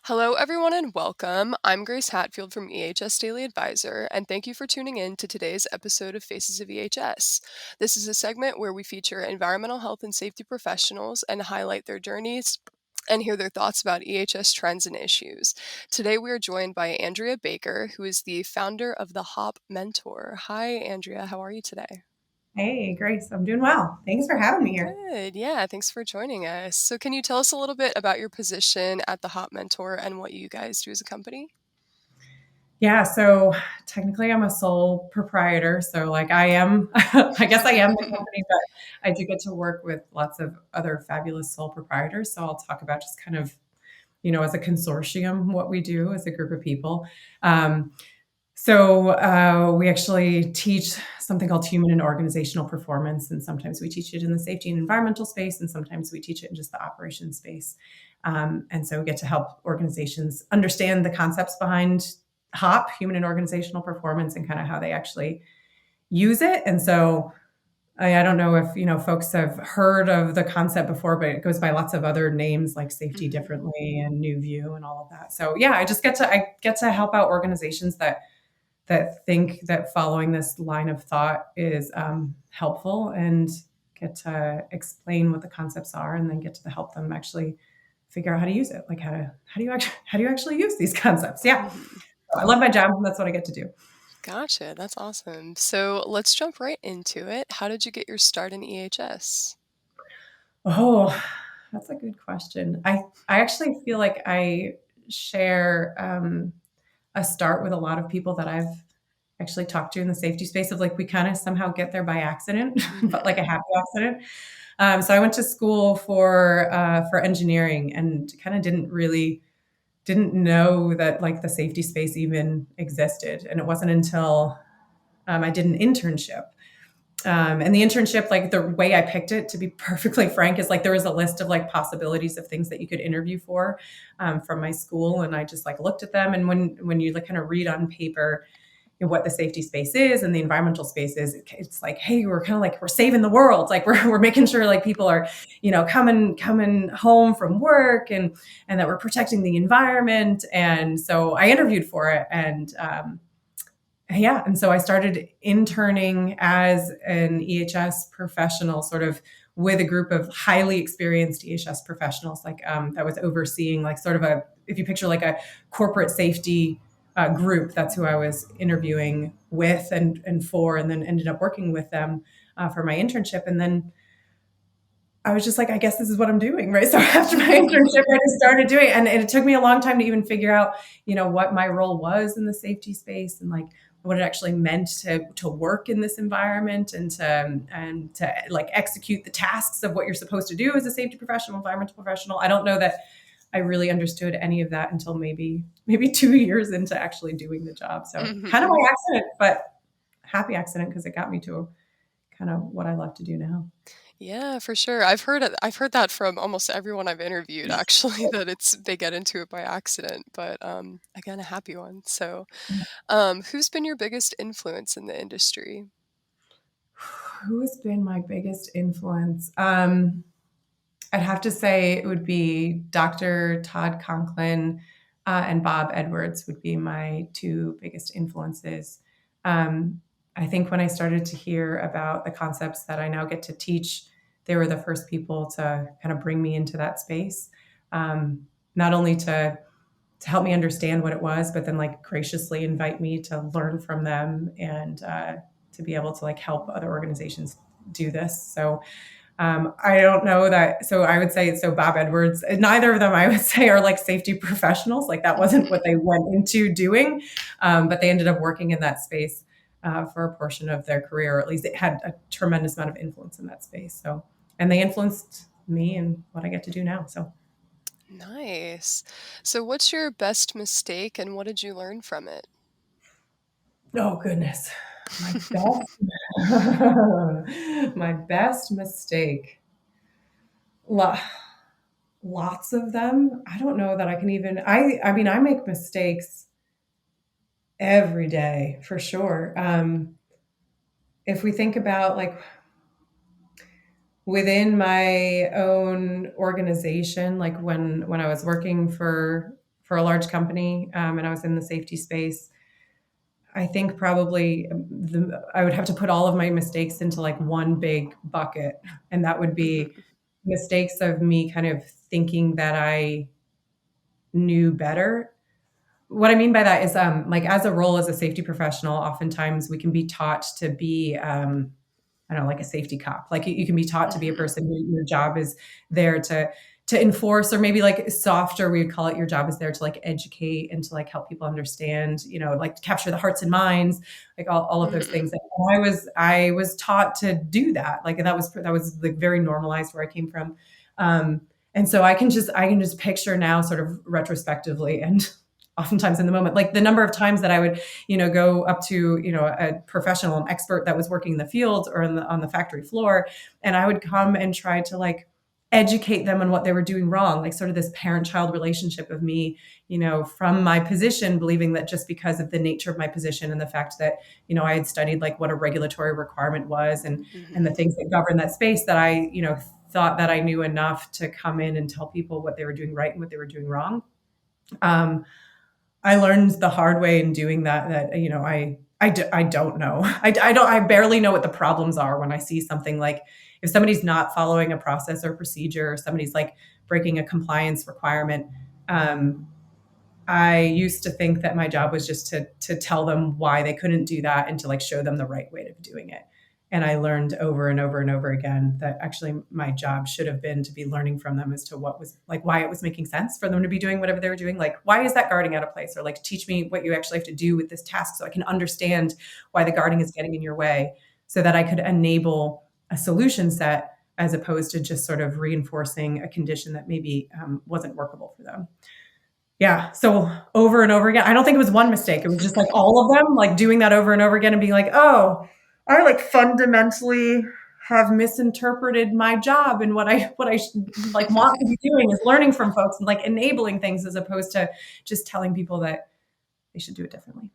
Hello, everyone, and welcome. I'm Grace Hatfield from EHS Daily Advisor, and thank you for tuning in to today's episode of Faces of EHS. This is a segment where we feature environmental health and safety professionals and highlight their journeys and hear their thoughts about EHS trends and issues. Today, we are joined by Andrea Baker, who is the founder of the HOP Mentor. Hi, Andrea. How are you today? Hey, Grace, I'm doing well. Thanks for having me here. Good. Yeah, thanks for joining us. So, can you tell us a little bit about your position at the HOP Mentor and what you guys do as a company? Yeah, so technically I'm a sole proprietor. So like I am, I guess I am the company, but I do get to work with lots of other fabulous sole proprietors. So I'll talk about just kind of, as a consortium, what we do as a group of people. Um, we actually teach something called human and organizational performance. And sometimes we teach it in the safety and environmental space, and sometimes we teach it in just the operations space. And so we get to help organizations understand the concepts behind HOP, human and organizational performance, and kind of how they actually use it. And so I don't know if folks have heard of the concept before, but it goes by lots of other names like safety Mhm. differently and new view and all of that. So yeah, I get to help out organizations that think that following this line of thought is helpful, and get to explain what the concepts are, and then get to help them actually figure out how to use it. Like how do you actually use these concepts? Yeah, Mhm. I love my job, and that's what I get to do. Gotcha. That's awesome. So let's jump right into it. How did you get your start in EHS? Oh, that's a good question. I actually feel like I share a start with a lot of people that I've actually talked to in the safety space of like we kind of somehow get there by accident, but like Mhm. a happy accident. So I went to school for engineering and kind of didn't know that like the safety space even existed, and it wasn't until I did an internship. And the internship, like the way I picked it, to be perfectly frank, is like there was a list of like possibilities of things that you could interview for from my school, and I just like looked at them. And when you like kind of read on paper what the safety space is and the environmental space is, it's like, hey, we're kind of like we're saving the world, like we're making sure like people are coming home from work, and that we're protecting the environment. And so I interviewed for it, and yeah, and so I started interning as an EHS professional, sort of with a group of highly experienced EHS professionals, like that was overseeing like sort of a, if you picture like a corporate safety group, that's who I was interviewing with and for, and then ended up working with them for my internship. And then I was just like, I guess this is what I'm doing, right? So after my internship, I just started doing it. And it took me a long time to even figure out, what my role was in the safety space, and like what it actually meant to work in this environment, and to like execute the tasks of what you're supposed to do as a safety professional, environmental professional. I don't know that I really understood any of that until maybe 2 years into actually doing the job. So kind of by Mhm. accident, but happy accident because it got me to kind of what I love to do now. Yeah, for sure. I've heard that from almost everyone I've interviewed actually that it's they get into it by accident, but again a happy one. So, who's been your biggest influence in the industry? Who has been my biggest influence? I'd have to say it would be Dr. Todd Conklin and Bob Edwards would be my two biggest influences. Um, I think when I started to hear about the concepts that I now get to teach, they were the first people to kind of bring me into that space. Not only to help me understand what it was, but then like graciously invite me to learn from them, and to be able to like help other organizations do this. So I don't know that. So I would say, so Bob Edwards, neither of them I would say are like safety professionals. Like that wasn't what Mhm. they went into doing, but they ended up working in that space for a portion of their career, or at least it had a tremendous amount of influence in that space. So, and they influenced me and what I get to do now. So, Nice. So, what's your best mistake and what did you learn from it? oh goodness, my best, my best mistake. Lo- Lots of them. I don't know that I can even. I mean, I make mistakes every day for sure. If we think about like within my own organization, like when I was working for a large company, and I was in the safety space. I think probably I would have to put all of my mistakes into like one big bucket, and that would be Mhm. mistakes of me kind of thinking that I knew better. What I mean by that is, like as a role as a safety professional, oftentimes we can be taught to be, I don't know, like a safety cop. Like you can be taught to be a Mhm. person who your job is there to enforce, or maybe like softer, we would call it. Your job is there to like educate and to like help people understand, like to capture the hearts and minds, like all of those Mhm. things. And I was taught to do that. Like that was like very normalized where I came from. Um, and so I can just picture now, sort of retrospectively, and oftentimes in the moment, like the number of times that I would, go up to, a professional, an expert that was working in the field or on the factory floor, and I would come and try to like educate them on what they were doing wrong, like sort of this parent-child relationship of me, from my position, believing that just because of the nature of my position and the fact that, I had studied like what a regulatory requirement was, and the Mhm. things that govern that space, that I, thought that I knew enough to come in and tell people what they were doing right and what they were doing wrong. Um, I learned the hard way in doing that, I don't know. I barely know what the problems are when I see something like, if somebody's not following a process or procedure, or somebody's like breaking a compliance requirement. Um, I used to think that my job was just to tell them why they couldn't do that and to like show them the right way of doing it. And I learned over and over and over again that actually my job should have been to be learning from them as to what was like, why it was making sense for them to be doing whatever they were doing. Like, why is that guarding out of place? Or like, teach me what you actually have to do with this task so I can understand why the guarding is getting in your way, so that I could enable a solution set, as opposed to just sort of reinforcing a condition that maybe wasn't workable for them. Yeah, so over and over again, I don't think it was one mistake, it was just, like, all of them, like, doing that over and over again and being like, "Oh, I, like, fundamentally have misinterpreted my job, and what I like, want to be doing is learning from folks and, like, enabling things, as opposed to just telling people that they should do it differently."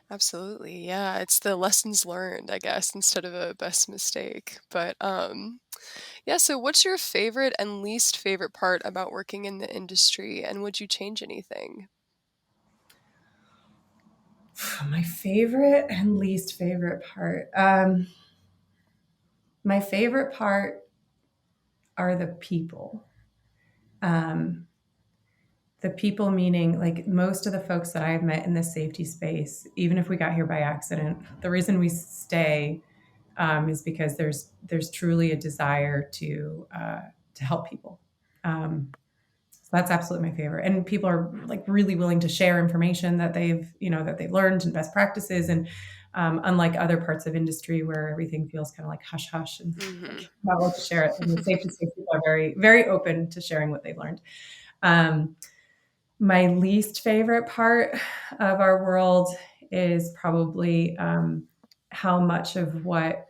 Absolutely. Yeah, it's the lessons learned, I guess, instead of a best mistake. But yeah, so what's your favorite and least favorite part about working in the industry, and would you change anything? My favorite and least favorite part, my favorite part are the people. Um, the people meaning, like, most of the folks that I've met in the safety space, even if we got here by accident, the reason we stay, is because there's truly a desire to help people. So that's absolutely my favorite. And people are like really willing to share information that they've learned, and best practices. And unlike other parts of industry where everything feels kind of like hush hush and Mhm. like not allowed to share it, in the safety space, people are very very open to sharing what they've learned. Um, my least favorite part of our world is probably, how much of what,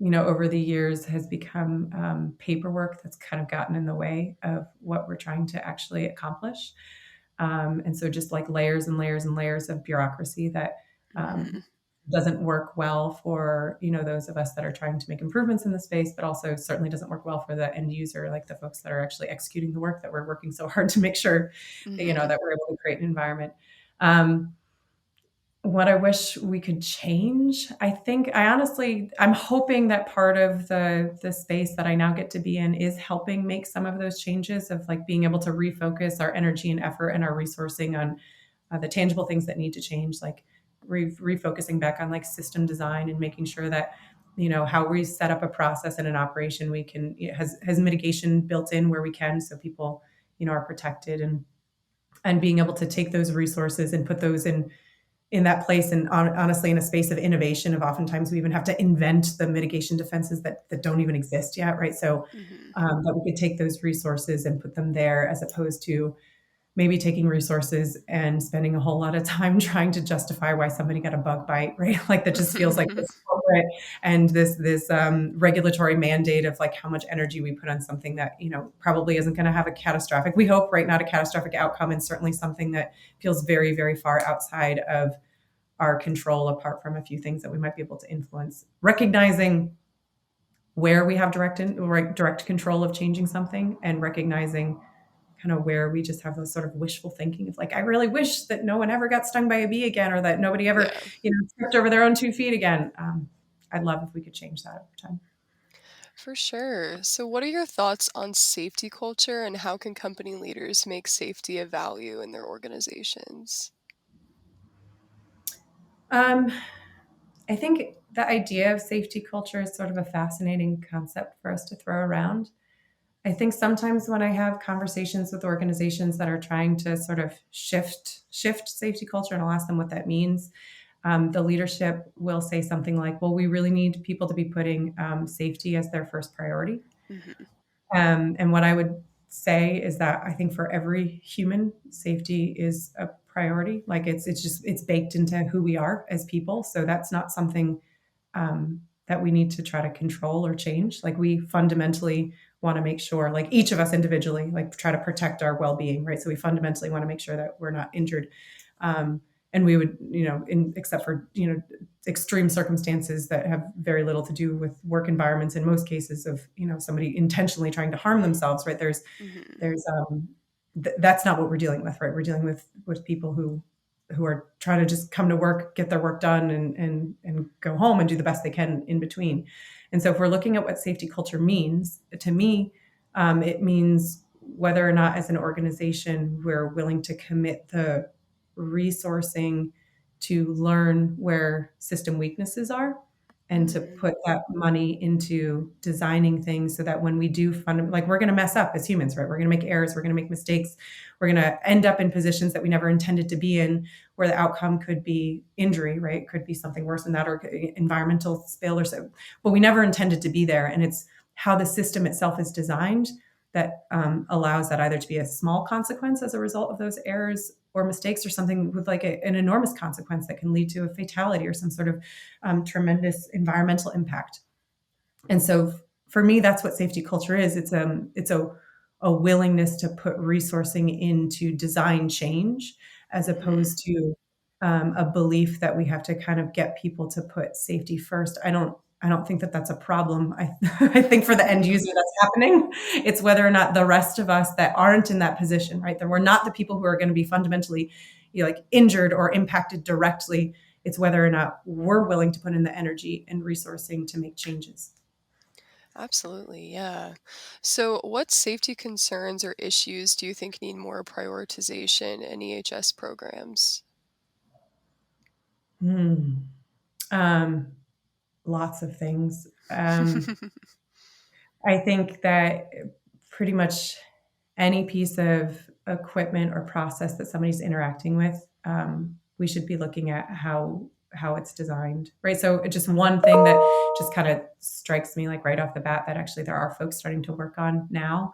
over the years has become, paperwork that's kind of gotten in the way of what we're trying to actually accomplish. And so just like layers and layers and layers of bureaucracy that, um, Mhm. doesn't work well for, those of us that are trying to make improvements in the space, but also certainly doesn't work well for the end user, like the folks that are actually executing the work that we're working so hard to make sure, Mhm. that we're able to create an environment. Um, what I wish we could change, I'm hoping that part of the space that I now get to be in is helping make some of those changes, of like being able to refocus our energy and effort and our resourcing on, the tangible things that need to change, like refocusing back on like system design, and making sure that, how we set up a process and an operation, we can, it has mitigation built in where we can, so people, are protected, and being able to take those resources and put those in that place, and honestly in a space of innovation, of oftentimes we even have to invent the mitigation defenses that don't even exist yet, right? So, Mhm. that we could take those resources and put them there, as opposed to maybe taking resources and spending a whole lot of time trying to justify why somebody got a bug bite, right? Like that just feels like this corporate and this regulatory mandate of like how much energy we put on something that, probably isn't going to have a catastrophic, we hope, right, not a catastrophic outcome, and certainly something that feels very very far outside of our control, apart from a few things that we might be able to influence. Recognizing where we have direct control of changing something, and recognizing kind of where we just have those sort of wishful thinking of like, I really wish that no one ever got stung by a bee again, or that nobody ever, Yeah, tripped over their own 2 feet again. I'd love if we could change that over time. for sure. So, what are your thoughts on safety culture and how can company leaders make safety a value in their organizations? Um, I think the idea of safety culture is sort of a fascinating concept for us to throw around. I think sometimes when I have conversations with organizations that are trying to sort of shift safety culture, and I'll ask them what that means, the leadership will say something like, "Well, we really need people to be putting safety as their first priority." Hmm. And what I would say is that I think for every human, safety is a priority. Like it's baked into who we are as people. So that's not something that we need to try to control or change. Like we fundamentally want to make sure, like each of us individually, like try to protect our well-being, right? So we fundamentally want to make sure that we're not injured. And we would, except for, extreme circumstances that have very little to do with work environments in most cases of, somebody intentionally trying to harm themselves, right? Hmm. There's that's not what we're dealing with, right? We're dealing with people who are trying to just come to work, get their work done, and go home and do the best they can in between. And so, if we're looking at what safety culture means, to me, it means whether or not, as an organization, we're willing to commit the resourcing to learn where system weaknesses are and to Hmm. put that money into designing things so that when we do like we're going to mess up as humans, right? We're going to make errors, we're going to make mistakes, we're going to end up in positions that we never intended to be in, where the outcome could be injury, right? Could be something worse than that, or environmental spill or so. But we never intended to be there. And it's how the system itself is designed that allows that either to be a small consequence as a result of those errors or mistakes, or something with like an enormous consequence that can lead to a fatality or some sort of tremendous environmental impact. And so for me, that's what safety culture is. It's a willingness to put resourcing into design change, as Hmm. opposed to a belief that we have to kind of get people to put safety first. I don't think that that's a problem. I think for the end user that's happening. It's whether or not the rest of us that aren't in that position, right? That we're not the people who are going to be fundamentally, like injured or impacted directly. It's whether or not we're willing to put in the energy and resourcing to make changes. Absolutely, yeah. So, what safety concerns or issues do you think need more prioritization in EHS programs? Hmm. Um, Lots of things. I think that pretty much any piece of equipment or process that somebody's interacting with, we should be looking at how it's designed, right? So just one thing that just kind of strikes me like right off the bat that actually there are folks starting to work on now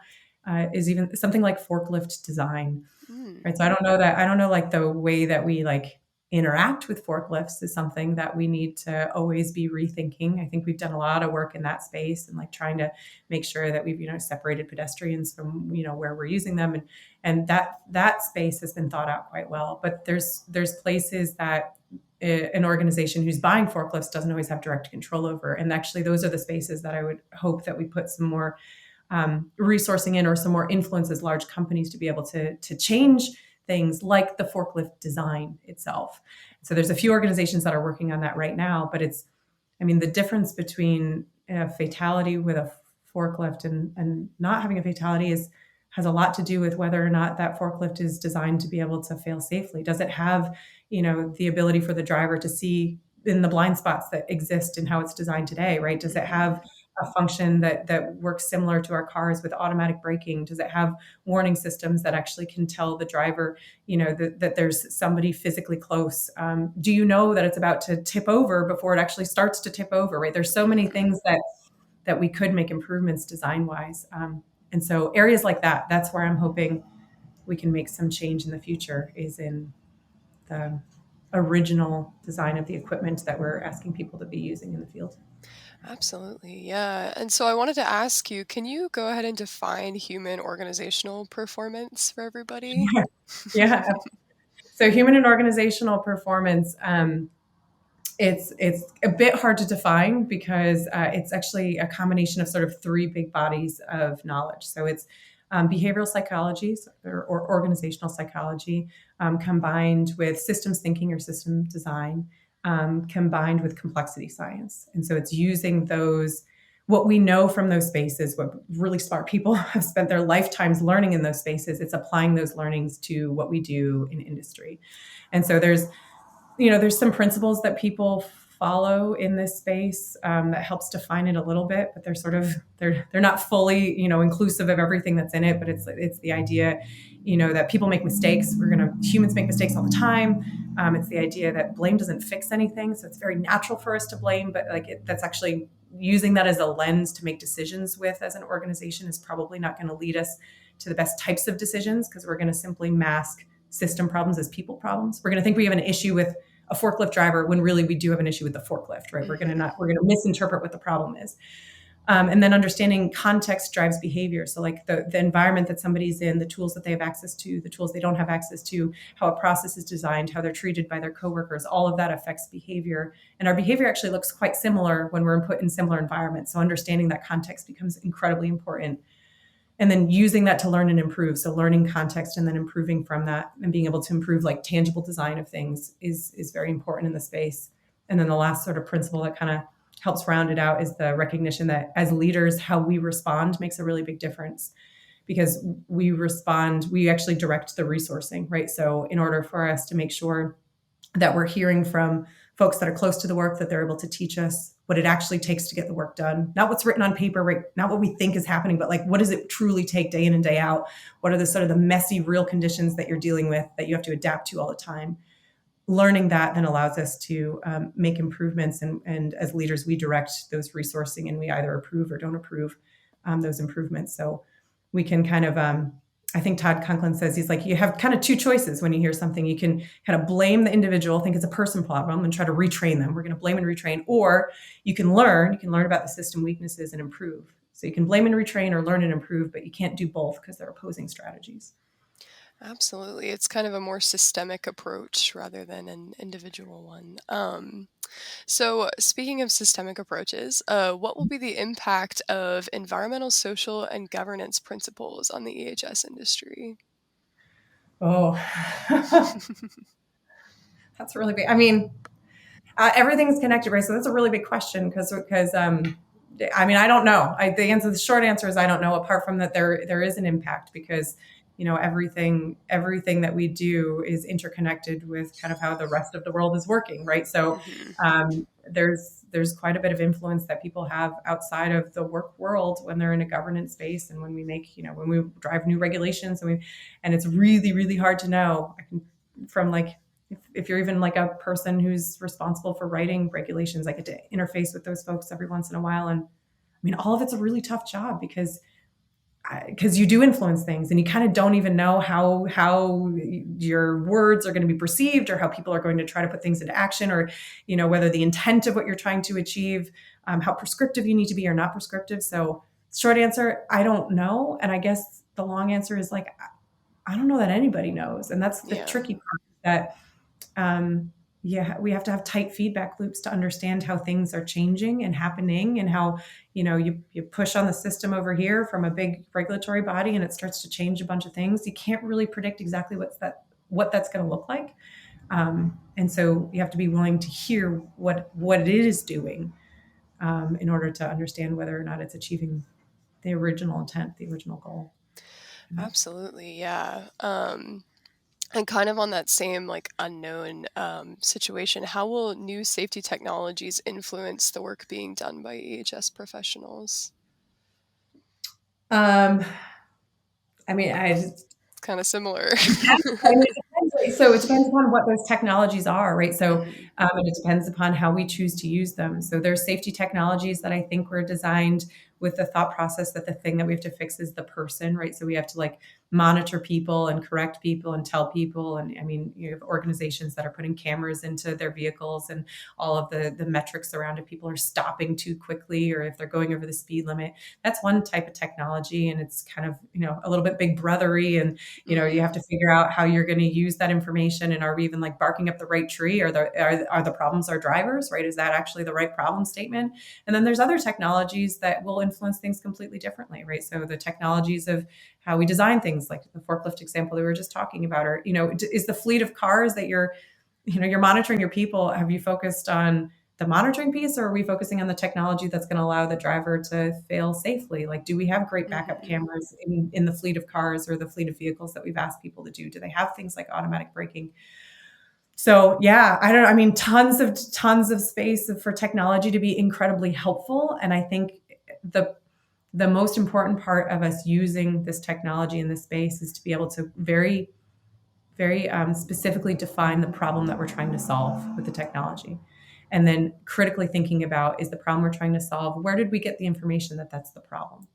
is even something like forklift design. Mm, Right. So I don't know like the way that we like interact with forklifts is something that we need to always be rethinking. I think we've done a lot of work in that space and like trying to make sure that we've, separated pedestrians from, where we're using them. And that space has been thought out quite well. But there's places that an organization who's buying forklifts doesn't always have direct control over. And actually those are the spaces that I would hope that we put some more resourcing in, or some more influence as large companies to be able to change things like the forklift design itself. So there's a few organizations that are working on that right now, but the difference between a fatality with a forklift and not having a fatality has a lot to do with whether or not that forklift is designed to be able to fail safely. Does it have, the ability for the driver to see in the blind spots that exist in how it's designed today, right? Does it have mhm, a function that works similar to our cars with automatic braking? Does it have warning systems that actually can tell the driver, that there's somebody physically close? Do you know that it's about to tip over before it actually starts to tip over? Right? There's so many mhm. things that we could make improvements design wise, and so areas like that. That's where I'm hoping we can make some change in the future. Is in the original design of the equipment that we're asking people to be using in the field. Absolutely, yeah. And so I wanted to ask you, can you go ahead and define human organizational performance for everybody? Yeah. So human and organizational performance, it's a bit hard to define because it's actually a combination of sort of three big bodies of knowledge. So it's behavioral psychology or organizational psychology, combined with systems thinking or system design, combined with complexity science. And so it's using those, what we know from those spaces, what really smart people have spent their lifetimes learning in those spaces, it's applying those learnings to what we do in industry. And so there's some principles that people follow in this space, that helps define it a little bit, but they're not fully inclusive of everything that's in it. But it's the idea, that people make mistakes. Humans make mistakes all the time. It's the idea that blame doesn't fix anything, so it's very natural for us to blame, but that's actually using that as a lens to make decisions with as an organization is probably not going to lead us to the best types of decisions, because we're going to simply mask system problems as people problems. We're going to think we have an issue with a forklift driver when really we do have an issue with the forklift, right? Hmm. We're going to misinterpret what the problem is. And then understanding context drives behavior. So like the environment that somebody's in, the tools that they have access to, the tools they don't have access to, how a process is designed, how they're treated by their coworkers, all of that affects behavior. And our behavior actually looks quite similar when we're put in similar environments. So understanding that context becomes incredibly important, and then using that to learn and improve. So learning context and then improving from that, and being able to improve like tangible design of things is very important in the space. And then the last sort of principle that kind of helps round it out is the recognition that as leaders, how we respond makes a really big difference, because we actually direct the resourcing, right? So in order for us to make sure that we're hearing from folks that are close to the work, that they're able to teach us what it actually takes to get the work done. Not what's written on paper, right? Not what we think is happening, but like, what does it truly take day in and day out? What are the sort of the messy, real conditions that you're dealing with that you have to adapt to all the time? Learning that then allows us to make improvements. And as leaders, we direct those resourcing, and we either approve or don't approve those improvements. So we can kind of, I think Todd Conklin says, he's like, you have kind of two choices when you hear something. You can kind of blame the individual, think it's a person problem, and try to retrain them. We're going to blame and retrain. Or you can learn about the system weaknesses and improve. So you can blame and retrain or learn and improve, but you can't do both because they're opposing strategies. Absolutely. It's kind of a more systemic approach rather than an individual one. So, speaking of systemic approaches, what will be the impact of environmental, social, and governance principles on the EHS industry? Oh, that's really big. I mean, everything's connected, right? So that's a really big question, because I mean, I don't know. The short answer is I don't know. Apart from that, there is an impact, because everything that we do is interconnected with kind of how the rest of the world is working, right? So Hmm. there's quite a bit of influence that people have outside of the work world when they're in a governance space, and when we make when we drive new regulations, and it's really hard to know. I can from like if you're even like a person who's responsible for writing regulations, I get to interface with those folks every once in a while. And I mean, all of it's a really tough job, because you do influence things, and you kind of don't even know how your words are going to be perceived, or how people are going to try to put things into action, or whether the intent of what you're trying to achieve, how prescriptive you need to be or not prescriptive. So short answer, I don't know. And I guess the long answer is like, I don't know that anybody knows. And that's the Yeah. tricky part, that yeah, we have to have tight feedback loops to understand how things are changing and happening, and how you push on the system over here from a big regulatory body, and it starts to change a bunch of things. You can't really predict exactly what that's going to look like, and so you have to be willing to hear what it is doing, in order to understand whether or not it's achieving the original intent, the original goal. Absolutely. Yeah. And kind of on that same like unknown situation, how will new safety technologies influence the work being done by EHS professionals? Um, I mean, It's kind of similar. I mean, it depends, right? So it depends upon what those technologies are, right? So, Hmm. and it depends upon how we choose to use them. So there's safety technologies that I think were designed with the thought process that the thing that we have to fix is the person, right? So we have to like monitor people and correct people and tell people. And I mean, you have organizations that are putting cameras into their vehicles, and all of the metrics around it. People are stopping too quickly, or if they're going over the speed limit. That's one type of technology, and it's kind of a little bit big brothery, and you have Hmm. to figure out how you're going to use that information, and are we even like barking up the right tree, or are the problems our drivers, right? Is that actually the right problem statement? And then there's other technologies that will influence things completely differently, right? So the technologies of how we design things, like the forklift example that we were just talking about, or, is the fleet of cars that you're monitoring your people, have you focused on the monitoring piece, or are we focusing on the technology that's going to allow the driver to fail safely? Like, do we have great backup Mhm. cameras in the fleet of cars or the fleet of vehicles that we've asked people to do? Do they have things like automatic braking? So yeah, I mean, tons of space for technology to be incredibly helpful. And I think the the most important part of us using this technology in this space is to be able to very specifically define the problem that we're trying to solve with the technology. And then critically thinking about, is the problem we're trying to solve, where did we get the information that that's the problem?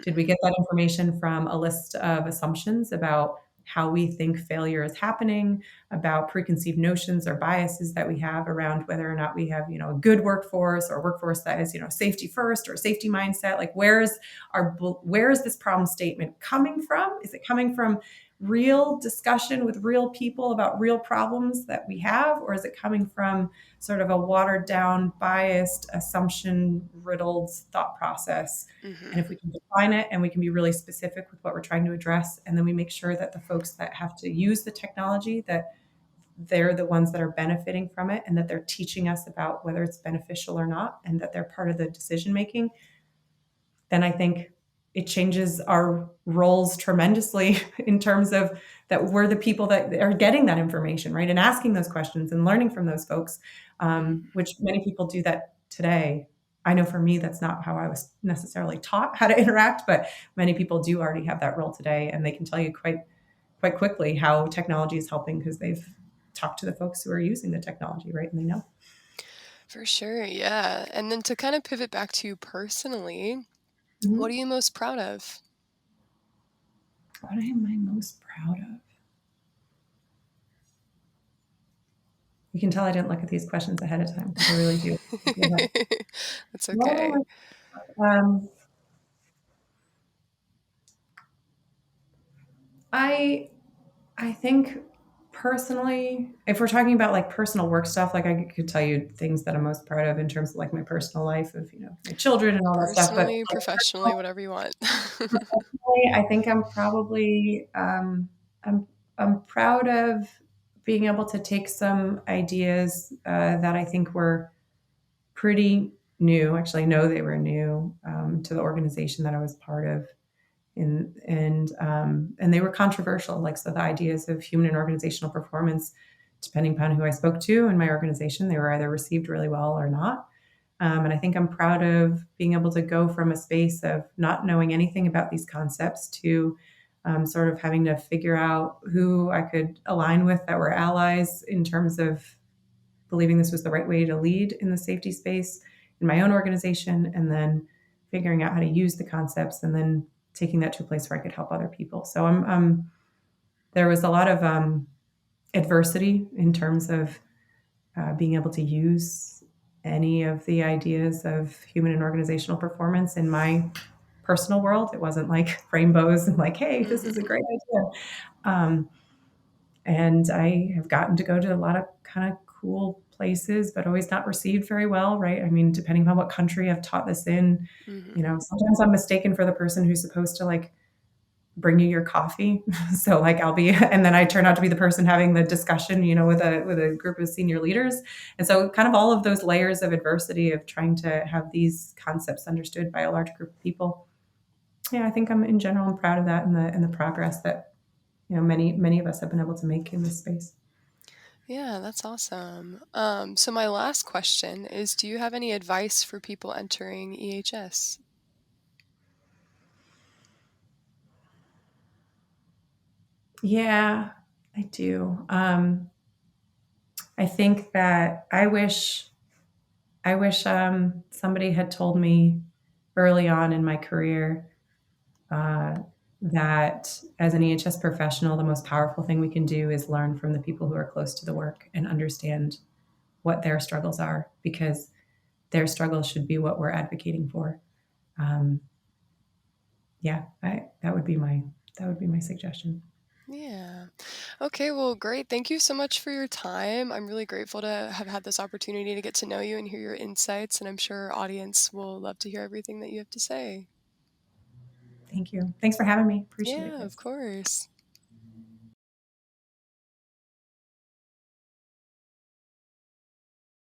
Did we Mhm. get that information from a list of assumptions about how we think failure is happening, about preconceived notions or biases that we have around whether or not we have, a good workforce or a workforce that is, safety first or a safety mindset? Like, where is this problem statement coming from? Is it coming from real discussion with real people about real problems that we have, or is it coming from sort of a watered down, biased, assumption riddled thought process? And if Mhm. we can define it and we can be really specific with what we're trying to address, and then we make sure that the folks that have to use the technology, that they're the ones that are benefiting from it, and that they're teaching us about whether it's beneficial or not, and that they're part of the decision making, then I think it changes our roles tremendously in terms of that we're the people that are getting that information, right? And asking those questions and learning from those folks, Mhm. which many people do that today. I know for me, that's not how I was necessarily taught how to interact, but many people do already have that role today, and they can tell you quite quickly how technology is helping because they've talked to the folks who are using the technology, right? And they know. For sure, yeah. And then to kind of pivot back to you personally, what are Mhm. you most proud of? What am I most proud of? You can tell I didn't look at these questions ahead of time because I really do. That's What am okay. I I think personally, if we're talking about like personal work stuff, like I could tell you things that I'm most proud of in terms of like my personal life of, my children and all that stuff. But Personally, like professionally, whatever you want. professionally, I think I'm probably I'm proud of being able to take some ideas that I think were pretty new. Actually, I know they were new to the organization that I was part of, and they were controversial. Like, so the ideas of human and organizational performance, depending upon who I spoke to in my organization, they were either received really well or not. And I think I'm proud of being able to go from a space of not knowing anything about these concepts to sort of having to figure out who I could align with that were allies in terms of believing this was the right way to lead in the safety space in my own organization, and then figuring out how to use the concepts, and then taking that to a place where I could help other people. So there was a lot of adversity in terms of being able to use any of the ideas of human and organizational performance in my personal world. It wasn't like rainbows and like, hey, this is a Mhm. great idea. Um, and I have gotten to go to a lot of kind of cool places, but always not received very well, right? I mean, depending on what country I've taught this in, Mhm. sometimes I'm mistaken for the person who's supposed to like bring you your coffee. So like I'll be, and then I turn out to be the person having the discussion, with a group of senior leaders. And so kind of all of those layers of adversity of trying to have these concepts understood by a large group of people. Yeah, I think in general, I'm proud of that, and the progress that, many of us have been able to make in this space. Yeah, that's awesome. So my last question is, do you have any advice for people entering EHS? Yeah, I do. I think that I wish somebody had told me early on in my career uh, that as an EHS professional, the most powerful thing we can do is learn from the people who are close to the work and understand what their struggles are, because their struggles should be what we're advocating for. Um, yeah, that would be my suggestion. Yeah. Okay, well, great. Thank you so much for your time. I'm really grateful to have had this opportunity to get to know you and hear your insights, and I'm sure our audience will love to hear everything that you have to say. Thank you. Thanks for having me. Appreciate Yeah, it. of course.